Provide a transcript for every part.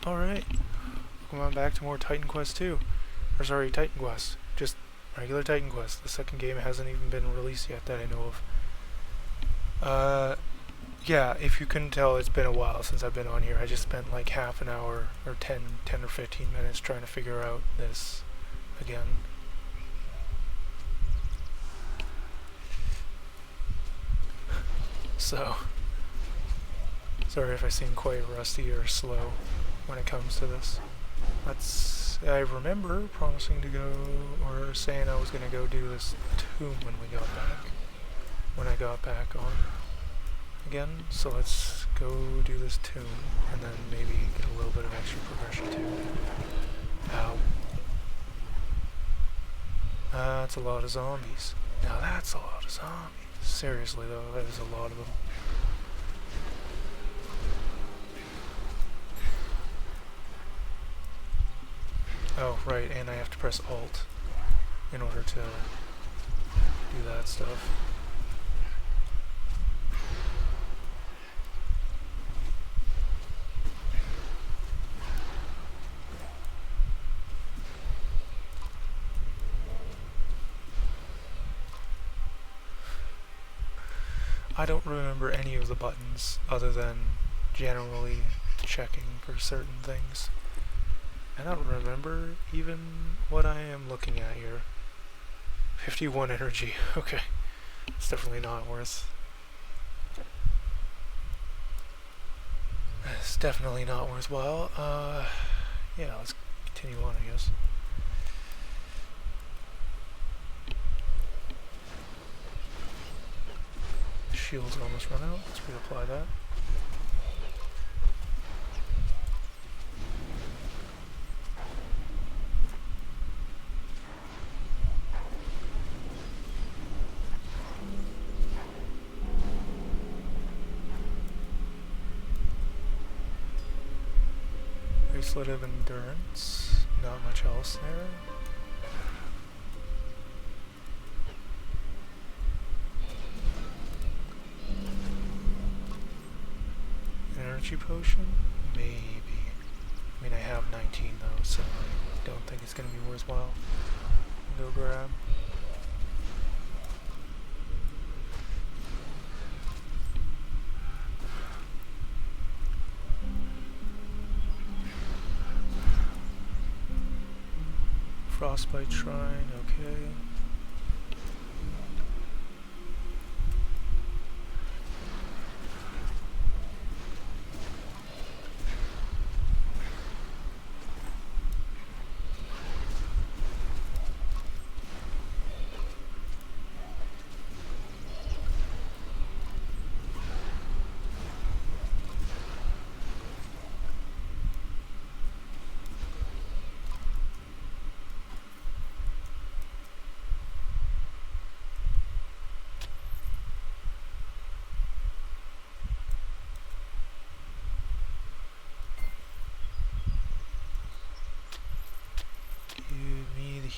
Alright, welcome on back to more Titan Quest 2. Or sorry, Titan Quest. Just regular Titan Quest. The second game hasn't even been released yet that I know of. Yeah, if you couldn't tell, it's been a while since I've been on here. I just spent like half an hour or 10 or 15 minutes trying to figure out this again. So, sorry if I seem quite rusty or slow when it comes to this. I remember promising to go, or saying I was going to go do this tomb when I got back on again. So let's go do this tomb, and then maybe get a little bit of extra progression too. Ow. That's a lot of zombies. Now that's a lot of zombies. Seriously though, that is a lot of them. Oh, right, and I have to press Alt in order to do that stuff. I don't remember any of the buttons other than generally checking for certain things. I don't remember even what I am looking at here. 51 energy, okay. It's definitely not worth... It's definitely not worthwhile. Yeah, let's continue on, I guess. Shield's almost run out. Let's reapply that. Bracelet of Endurance. Not much else there. Energy potion? Maybe. I mean, I have 19 though, so I don't think it's going to be worthwhile. Go grab. Frostbite Shrine, okay.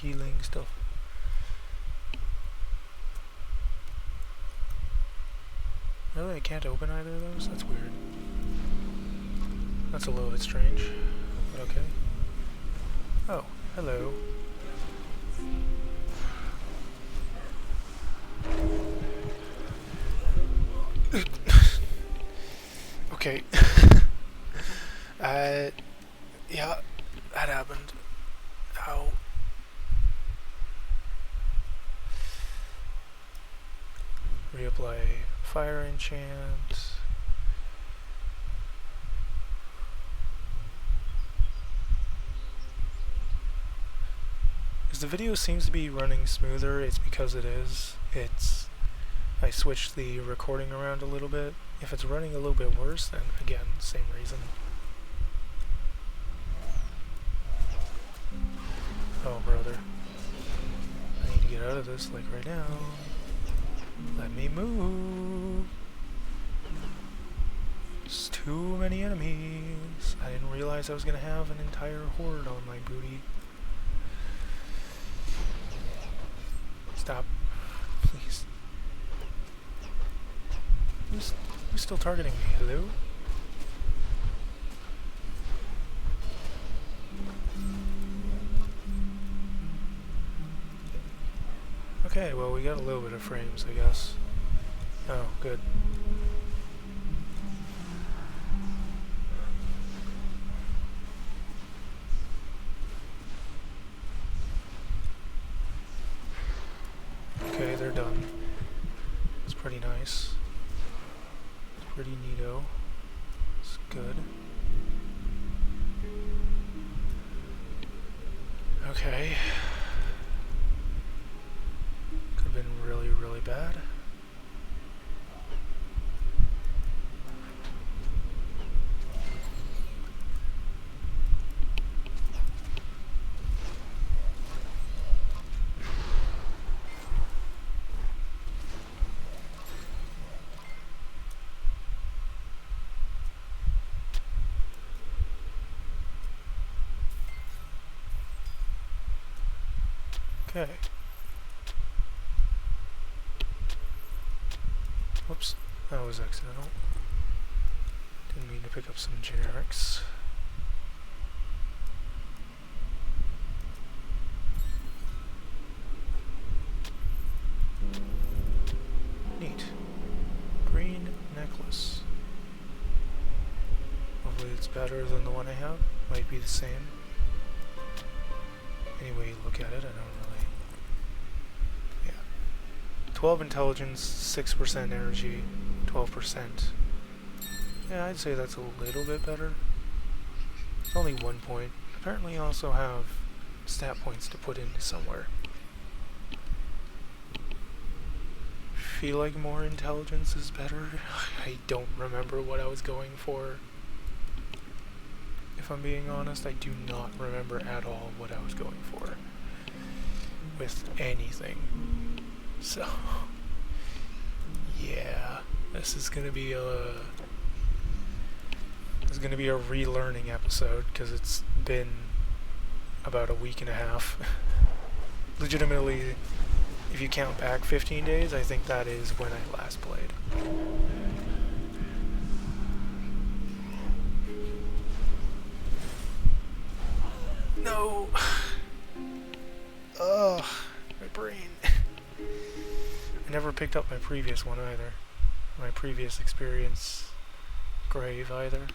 Healing stuff. Really, I can't open either of those? That's weird. That's a little bit strange, but okay. Oh, hello. Okay. Yeah, that happened. Ow. Reapply fire enchant. As the video seems to be running smoother, it's because it is. I switched the recording around a little bit. If it's running a little bit worse, then again, same reason. Oh, brother. I need to get out of this, like right now. Let me move. There's too many enemies. I didn't realize I was gonna have an entire horde on my booty. Stop. Please. Who's still targeting me? Hello? Okay, well we got a little bit of frames, I guess. Oh, good. Okay, they're done. It's pretty nice. It's pretty neato. It's good. Okay. Could have been really, really bad. Okay. Whoops, that was accidental. Didn't mean to pick up some generics. Neat. Green necklace. Hopefully it's better than the one I have. Might be the same. Any way you look at it, I don't really... Yeah. 12 intelligence, 6% energy, 12%. Yeah, I'd say that's a little bit better. It's only 1 point. Apparently I also have stat points to put into somewhere. Feel like more intelligence is better. I don't remember what I was going for. If I'm being honest, I do not remember at all what I was going for with anything. So, yeah, this is gonna be a relearning episode because it's been about a week and a half. Legitimately, if you count back 15 days, I think that is when I last played. No! Ugh, my brain. I never picked up my previous one either. My previous experience grave either.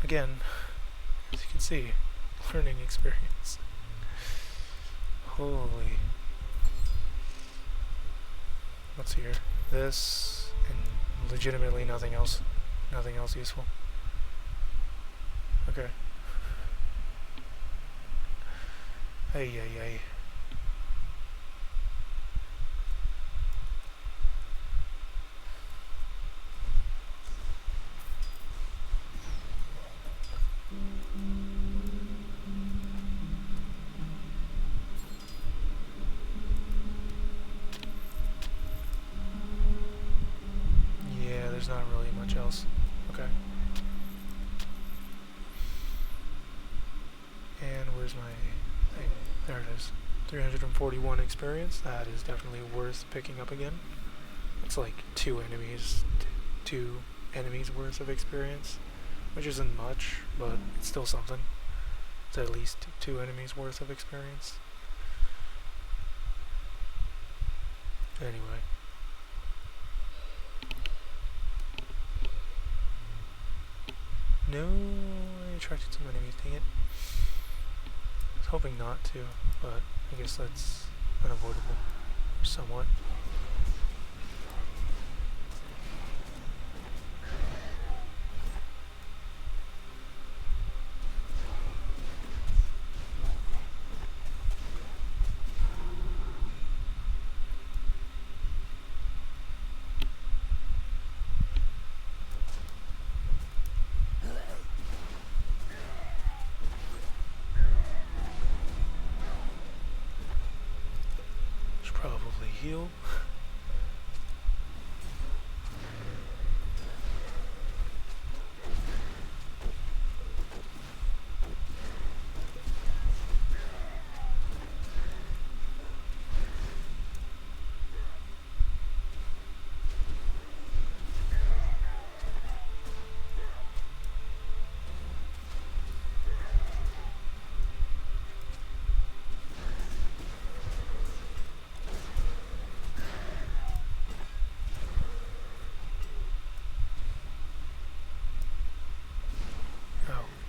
Again, as you can see, learning experience. Holy. What's here? This, and legitimately nothing else. Nothing else useful. Okay. Ay, ay, ay. Yeah, there's not really much else. Okay. And where's my thing? There it is. 341 experience. That is definitely worth picking up again. It's like two enemies worth of experience, which isn't much, but it's still something. It's at least two enemies worth of experience. Anyway. No, I attracted some enemies, dang it. I was hoping not to, but I guess that's unavoidable, somewhat. Probably heal.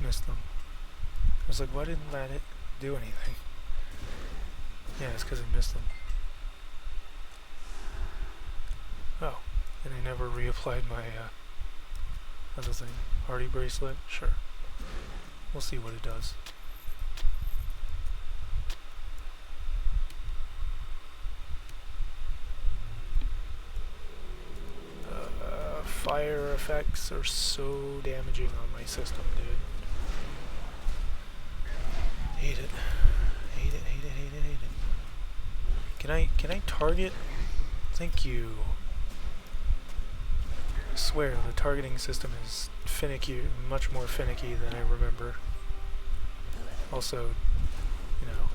missed them. I was like, why didn't let it do anything? Yeah, it's because I missed them. Oh, and I never reapplied my other thing. Hardy bracelet? Sure. We'll see what it does. Fire effects are so damaging on my system, dude. Hate it. Hate it, hate it, hate it, hate it. Can I target? Thank you. I swear, the targeting system is finicky, much more finicky than I remember. Also, you know,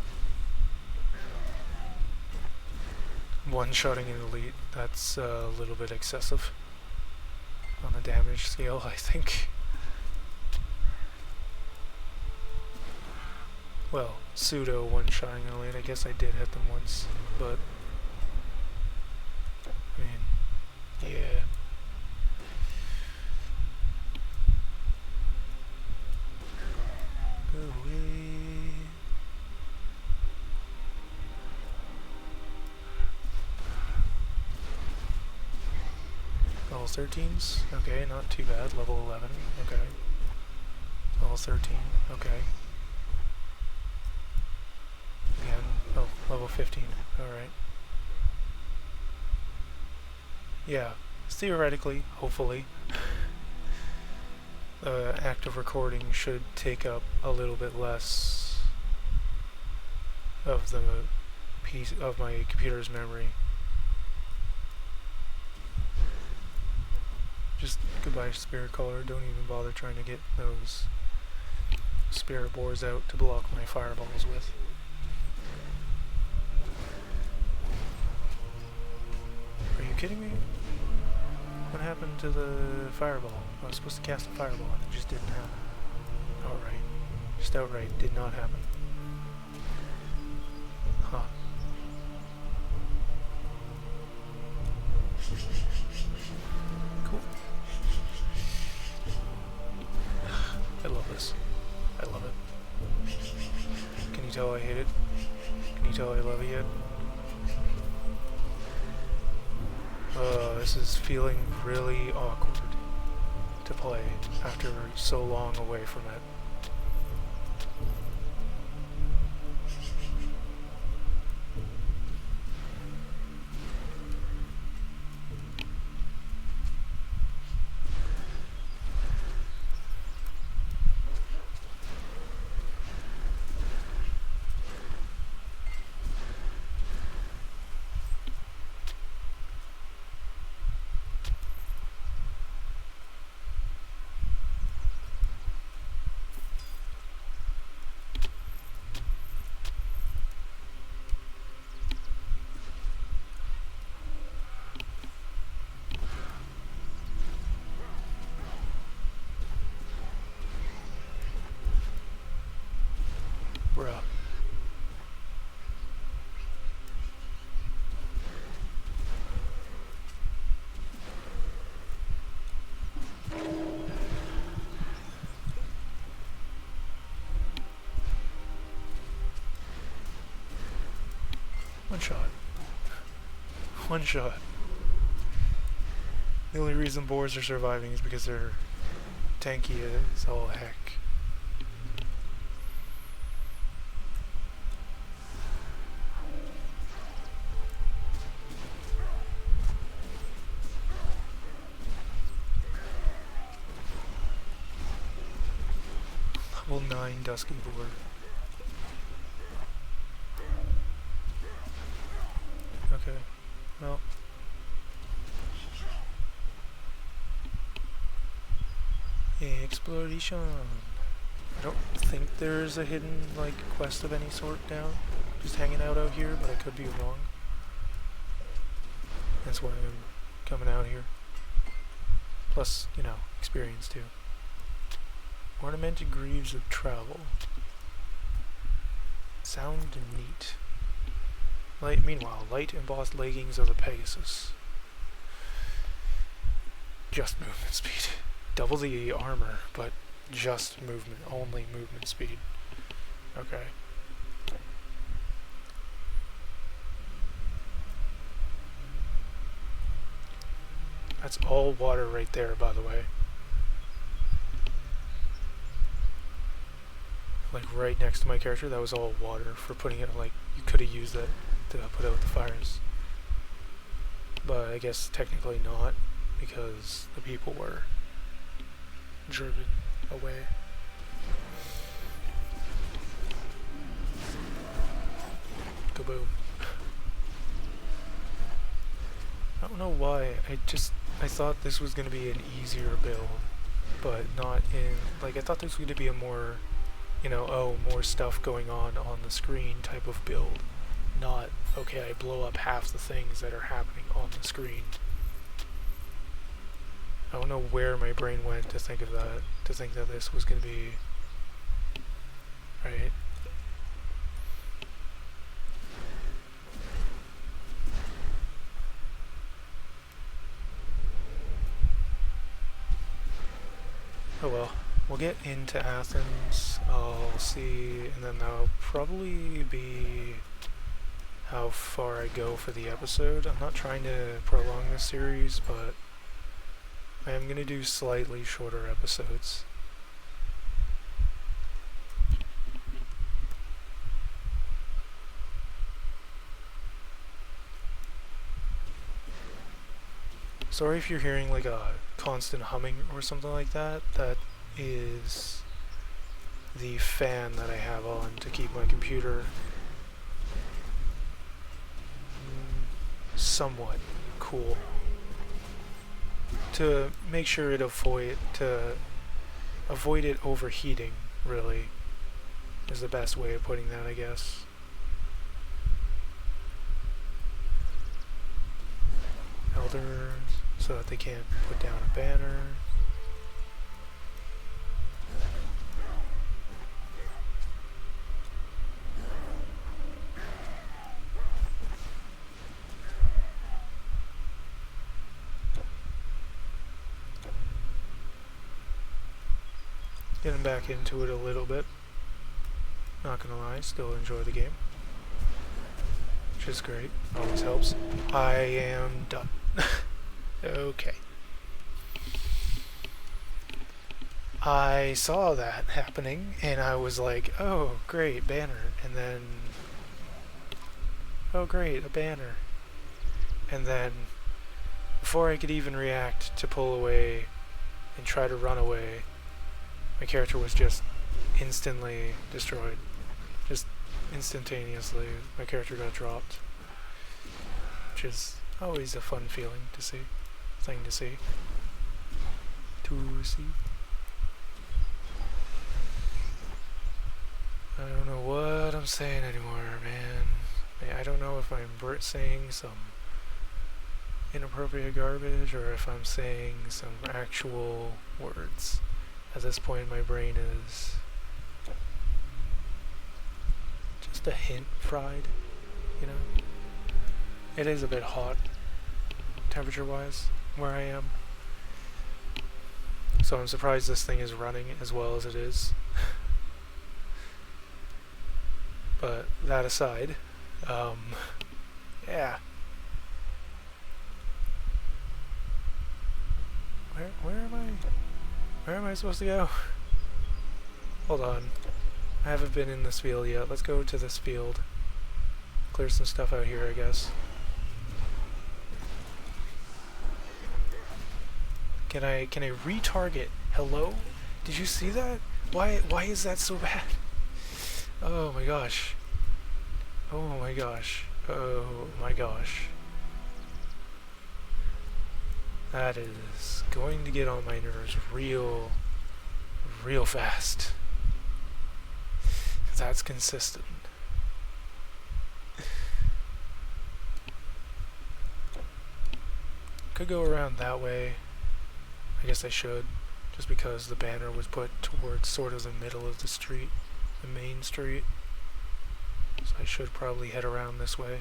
one-shotting an elite, that's a little bit excessive on the damage scale, I think. Well, pseudo one-shotting an elite, I guess I did hit them once, but I mean, yeah. Level 13s? Okay, not too bad. Level 11, okay. Level 13, okay. Again, oh, level 15, alright. Yeah, theoretically, hopefully, active recording should take up a little bit less of the piece of my computer's memory. Just goodbye spirit color, don't even bother trying to get those spirit boars out to block my fireballs with. Are you kidding me? What happened to the fireball? I was supposed to cast a fireball and it just didn't happen. Outright. Just outright did not happen. Huh. Cool. I love this. I love it. Can you tell I hate it? Can you tell I love it yet? This is feeling really awkward to play after so long away from it. Bruh. One shot. One shot. The only reason boars are surviving is because they're tanky as all heck. Level 9 Dusky Boar. Okay, well. Exploration. I don't think there's a hidden, like, quest of any sort down. Just hanging out here, but I could be wrong. That's why I'm coming out here. Plus, you know, experience too. Ornamented Greaves of Travel. Sound neat. Meanwhile, light embossed leggings of the Pegasus. Just movement speed. Double the armor, but just movement, only movement speed. Okay. That's all water right there, by the way. Like right next to my character, that was all water for putting it, like, you could have used that to put out the fires. But I guess technically not, because the people were driven away. Kaboom. I don't know why, I thought this was going to be an easier build, but not in, like, I thought this was going to be a more, you know, oh, more stuff going on the screen type of build. Not, okay, I blow up half the things that are happening on the screen. I don't know where my brain went to think of that, to think that this was going to be, right? Oh well, we'll get into Athens, I'll see, and then that'll probably be how far I go for the episode. I'm not trying to prolong this series, but I am going to do slightly shorter episodes. Sorry if you're hearing like a constant humming or something like that. That is the fan that I have on to keep my computer somewhat cool. To make sure it avoid it overheating, really, is the best way of putting that, I guess. Elders, so that they can't put down a banner. Getting back into it a little bit. Not gonna lie, still enjoy the game. Which is great, always helps. I am done. Okay. I saw that happening and I was like, oh great, banner. And then, oh great, a banner. And then, before I could even react to pull away and try to run away, my character was just instantly destroyed. Just instantaneously, my character got dropped. Which is always a fun feeling to see. Thing to see. I don't know what I'm saying anymore, man. I don't know if I'm saying some inappropriate garbage or if I'm saying some actual words. At this point, my brain is just a hint fried, you know? It is a bit hot, temperature-wise, where I am. So I'm surprised this thing is running as well as it is. But that aside, yeah. Where am I? Where am I supposed to go? Hold on. I haven't been in this field yet. Let's go to this field. Clear some stuff out here, I guess. Can I retarget? Hello? Did you see that? Why is that so bad? Oh my gosh. Oh my gosh. Oh my gosh. That is going to get on my nerves real fast. That's consistent. Could go around that way. I guess I should, just because the banner was put towards sort of the middle of the street, the main street. So I should probably head around this way,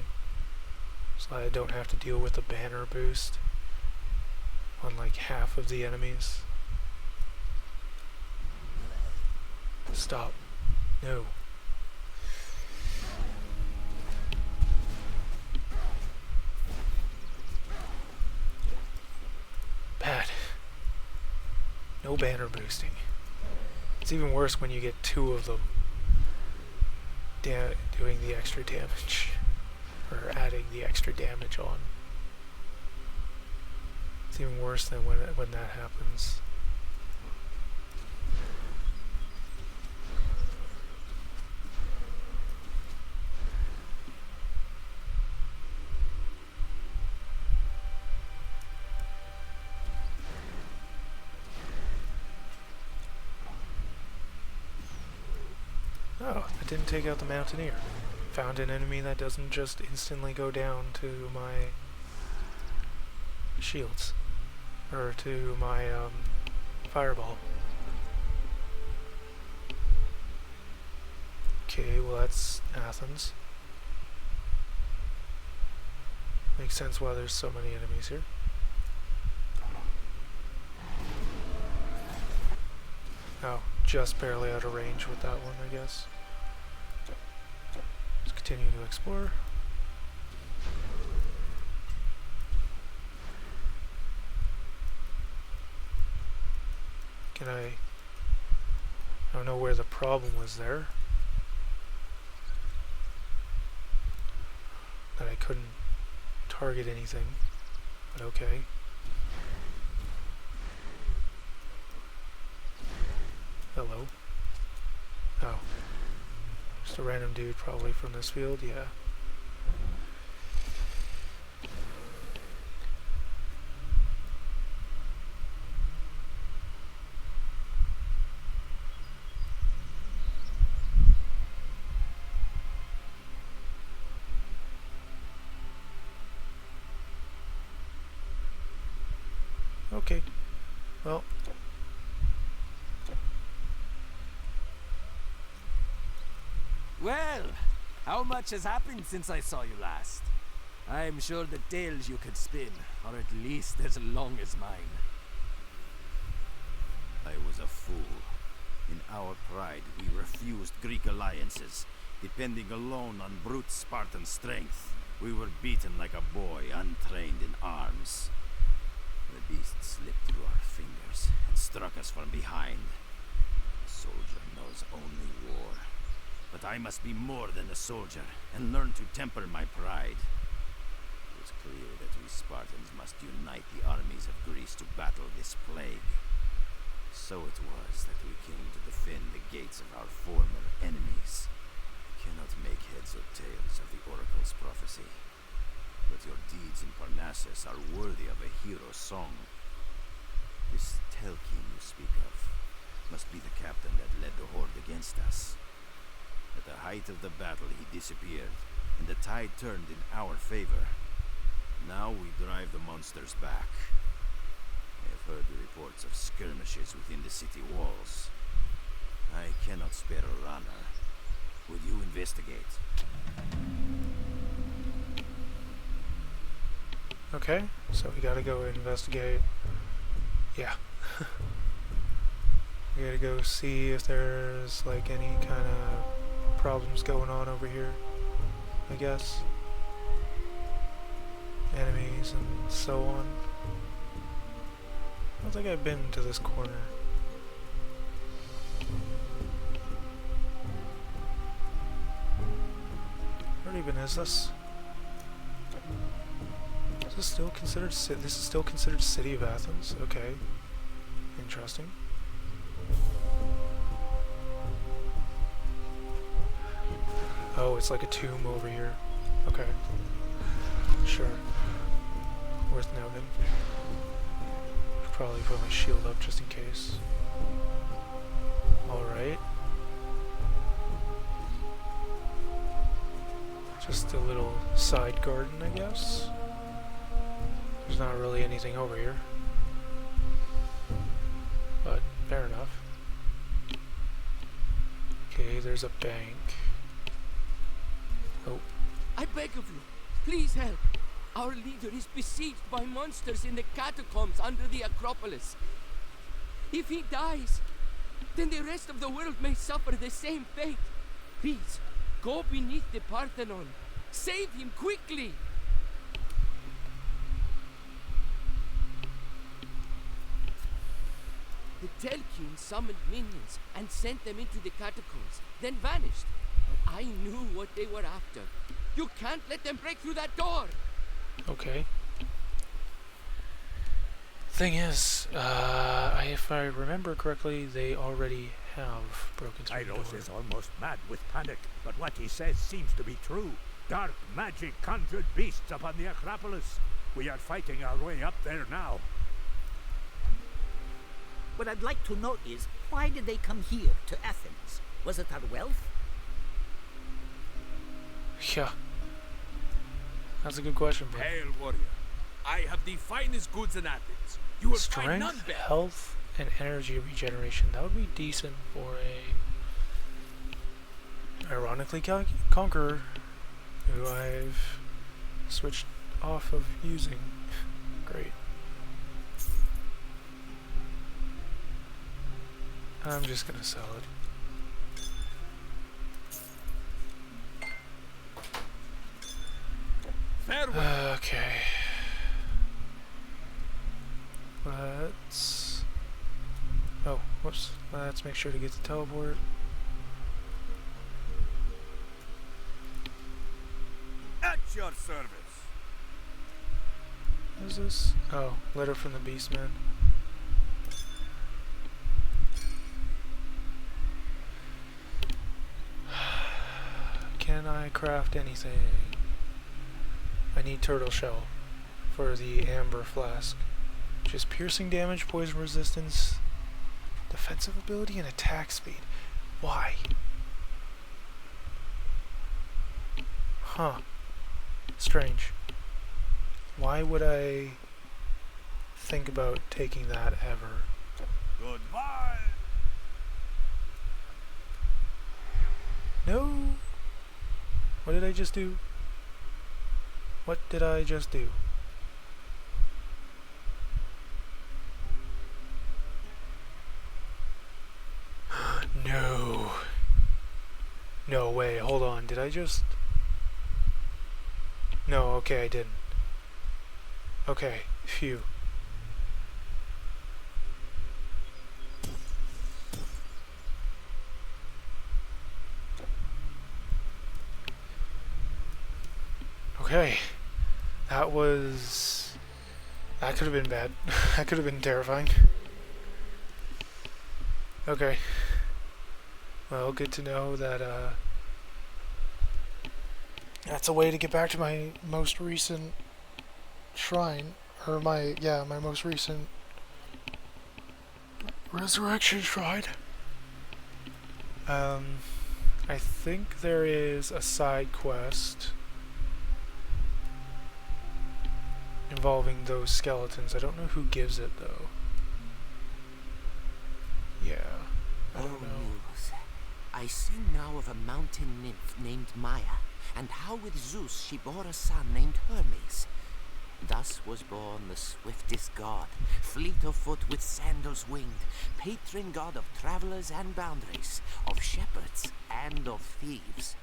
so I don't have to deal with the banner boost on like half of the enemies. Stop. No. Bad. No banner boosting. It's even worse when you get two of them doing the extra damage. Or adding the extra damage on. It's even worse than when that happens. Oh, I didn't take out the Mountaineer. Found an enemy that doesn't just instantly go down to my shields. Or to my fireball. Okay, well that's Athens. Makes sense why there's so many enemies here. Oh, just barely out of range with that one, I guess. Let's continue to explore. I don't know where the problem was there. That I couldn't target anything, but okay. Hello. Oh. Just a random dude probably from this field, yeah. Okay. Well. Well, how much has happened since I saw you last? I'm sure the tales you could spin are at least as long as mine. I was a fool. In our pride, we refused Greek alliances, depending alone on brute Spartan strength. We were beaten like a boy, untrained in arms. The beast slipped through our fingers and struck us from behind. A soldier knows only war. But I must be more than a soldier and learn to temper my pride. It was clear that we Spartans must unite the armies of Greece to battle this plague. So it was that we came to defend the gates of our former enemies. I cannot make heads or tails of the oracle's prophecy. But your deeds in Parnassus are worthy of a hero's song. This Telkin you speak of must be the captain that led the horde against us. At the height of the battle he disappeared, and the tide turned in our favor. Now we drive the monsters back. I have heard the reports of skirmishes within the city walls. I cannot spare a runner. Would you investigate? Okay, so we gotta go investigate. Yeah. We gotta go see if there's like any kind of problems going on over here, I guess. Enemies and so on. I don't think I've been to this corner. What even is this? Is this still considered this is still considered City of Athens? Okay. Interesting. Oh, it's like a tomb over here. Okay. Sure. Worth noting. Probably put my shield up just in case. Alright. Just a little side garden, I guess. There's not really anything over here. But, fair enough. Okay, there's a bank. Oh. I beg of you, please help. Our leader is besieged by monsters in the catacombs under the Acropolis. If he dies, then the rest of the world may suffer the same fate. Please, go beneath the Parthenon. Save him quickly! The Telkin summoned minions and sent them into the catacombs, then vanished. But I knew what they were after. You can't let them break through that door! Okay. Thing is, if I remember correctly, they already have broken through the door. Tyros is almost mad with panic, but what he says seems to be true. Dark magic conjured beasts upon the Acropolis. We are fighting our way up there now. What I'd like to know is, why did they come here, to Athens? Was it our wealth? Yeah. That's a good question, bro. Hail, warrior. I have the finest goods in Athens. You will find none Strength, better. health, and energy regeneration. That would be decent for a ironically conqueror who I've switched off of using. Great. I'm just gonna sell it. Farewell. Okay. Let's... Oh, whoops. Let's make sure to get the teleport. At your service. What is this? Oh, letter from the Beastman. Can I craft anything? I need turtle shell for the amber flask. Just piercing damage, poison resistance, defensive ability, and attack speed. Why? Huh. Strange. Why would I think about taking that ever? Goodbye. No! What did I just do? What did I just do? No. No way, hold on. Did I just... No, okay, I didn't. Okay, phew. Okay. That was... That could have been bad. That could have been terrifying. Okay. Well, good to know that, that's a way to get back to my most recent shrine. Or my most recent resurrection shrine. I think there is a side quest involving those skeletons. I don't know who gives it, though. Yeah. I don't know. Muse, I sing now of a mountain nymph named Maya, and how with Zeus she bore a son named Hermes. Thus was born the swiftest god, fleet of foot with sandals winged, patron god of travelers and boundaries, of shepherds and of thieves.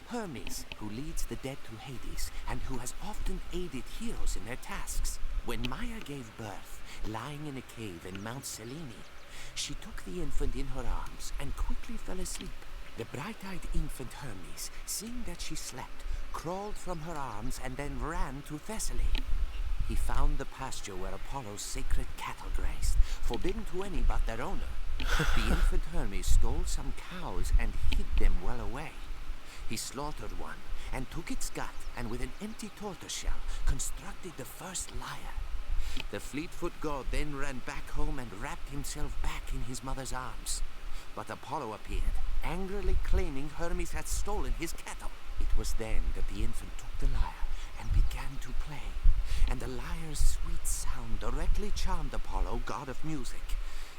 Hermes, who leads the dead to Hades, and who has often aided heroes in their tasks. When Maya gave birth, lying in a cave in Mount Selene, she took the infant in her arms and quickly fell asleep. The bright-eyed infant Hermes, seeing that she slept, crawled from her arms and then ran to Thessaly. He found the pasture where Apollo's sacred cattle grazed, forbidden to any but their owner. The infant Hermes stole some cows and hid them well away. He slaughtered one and took its gut, and with an empty tortoiseshell constructed the first lyre. The fleet-foot god then ran back home and wrapped himself back in his mother's arms. But Apollo appeared, angrily claiming Hermes had stolen his cattle. It was then that the infant took the lyre and began to play, and the lyre's sweet sound directly charmed Apollo, god of music,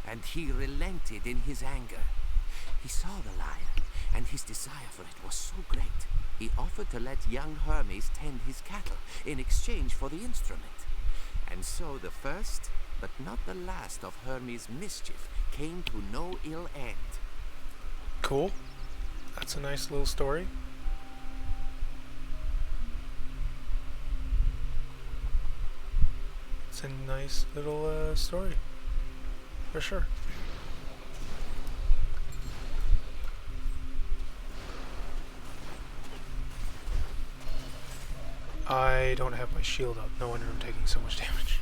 and he relented in his anger. He saw the lyre, and his desire for it was so great, he offered to let young Hermes tend his cattle in exchange for the instrument. And so the first, but not the last of Hermes' mischief came to no ill end. Cool. That's a nice little story. It's a nice little story. For sure. I don't have my shield up. No wonder I'm taking so much damage.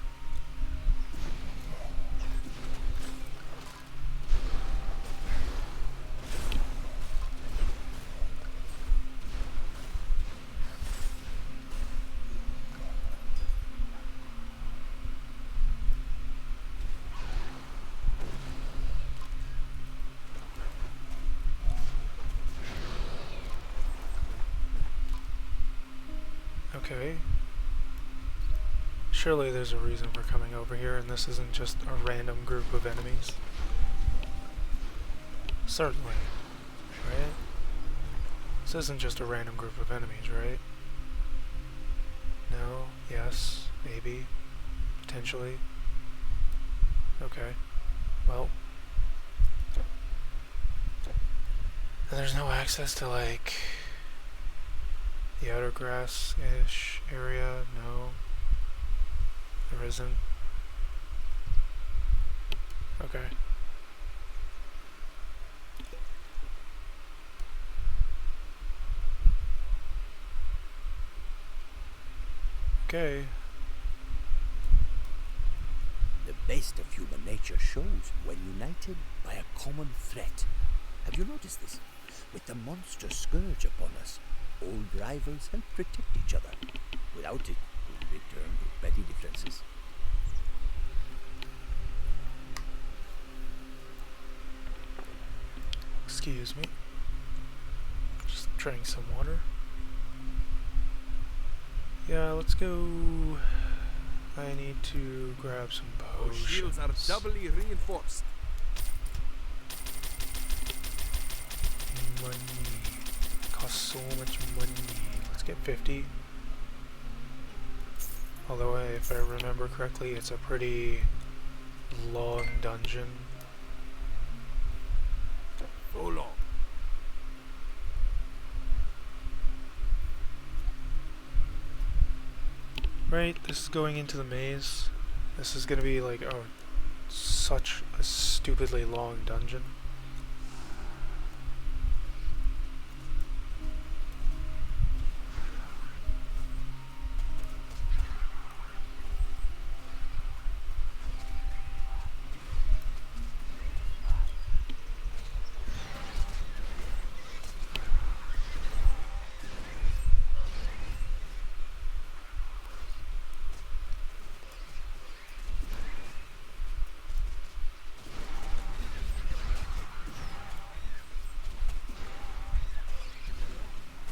Okay. Surely there's a reason for coming over here, and this isn't just a random group of enemies. Certainly. Right? This isn't just a random group of enemies, right? No? Yes? Maybe? Potentially? Okay. Well. And there's no access to, like, the outer grass-ish area? No. There isn't. Okay. Okay. The best of human nature shows when united by a common threat. Have you noticed this? With the monster scourge upon us, old rivals help protect each other. Without it, we return to petty differences. Excuse me. Just drink some water. Yeah, let's go. I need to grab some Our potions. shields are doubly reinforced. Money. Costs so much money. Let's get 50. Although, if I remember correctly, it's a pretty long dungeon. So long. Right, this is going into the maze. This is gonna be like, oh, such a stupidly long dungeon.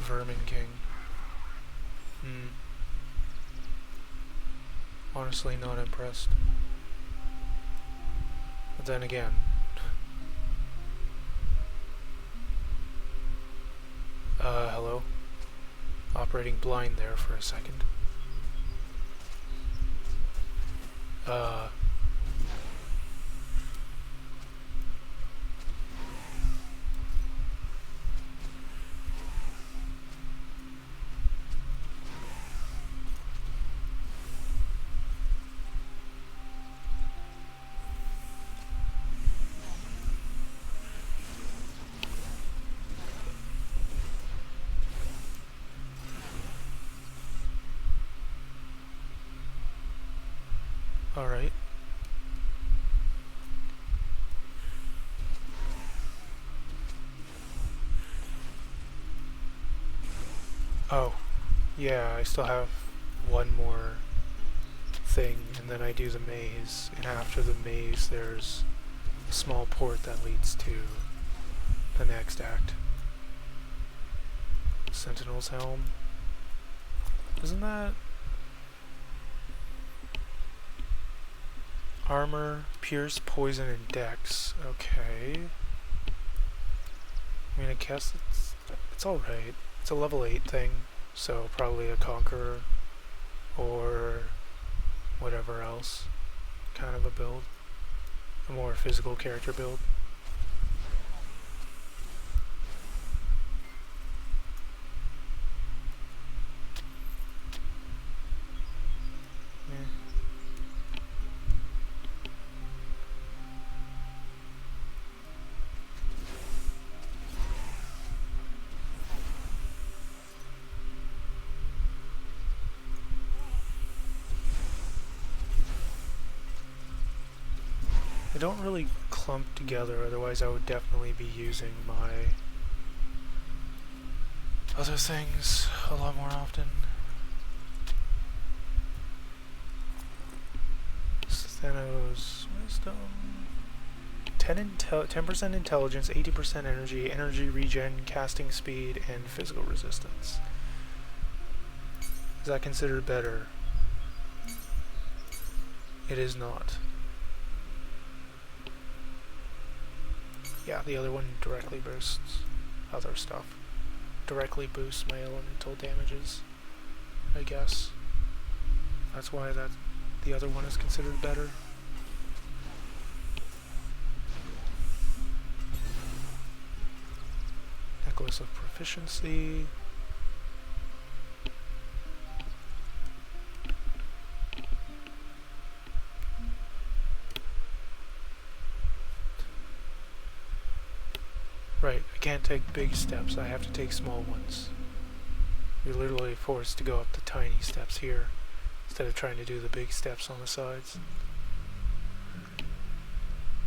Vermin King. Honestly, not impressed. But then again, hello? Operating blind there for a second. Alright. Oh, yeah, I still have one more thing, and then I do the maze, and after the maze there's a small port that leads to the next act. Sentinel's Helm. Isn't that... Armor, Pierce, Poison, and Dex. Okay. I mean, I guess it's alright. It's a level 8 thing, so probably a Conqueror or whatever else kind of a build. a more physical character build. They don't really clump together, otherwise I would definitely be using my other things a lot more often. Steno's wisdom. 10% intelligence, 80% energy, energy regen, casting speed, and physical resistance. Is that considered better? It is not. Yeah, the other one directly boosts other stuff. Directly boosts my elemental damages, I guess. That's why the other one is considered better. Necklace of Proficiency. Right, I can't take big steps, I have to take small ones. You're literally forced to go up the tiny steps here, instead of trying to do the big steps on the sides.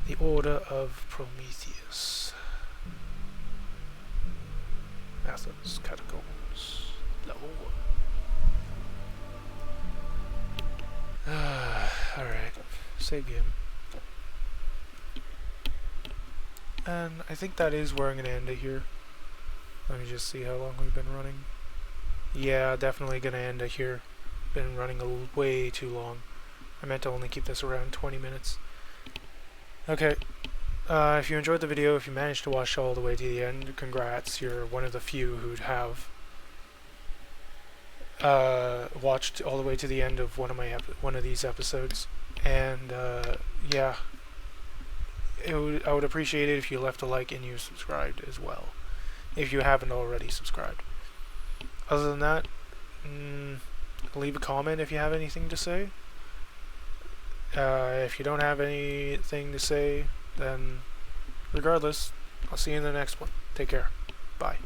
The Order of Prometheus. Athens Catacombs. Level 1. Alright, save game. And I think that is where I'm going to end it here. Let me just see how long we've been running. Yeah, definitely going to end it here. Been running way too long. I meant to only keep this around 20 minutes. Okay. If you enjoyed the video, if you managed to watch all the way to the end, congrats. You're one of the few who'd have watched all the way to the end of one of these episodes. And yeah. I would appreciate it if you left a like and you subscribed as well, if you haven't already subscribed. Other than that, leave a comment if you have anything to say. If you don't have anything to say, then regardless, I'll see you in the next one. Take care. Bye.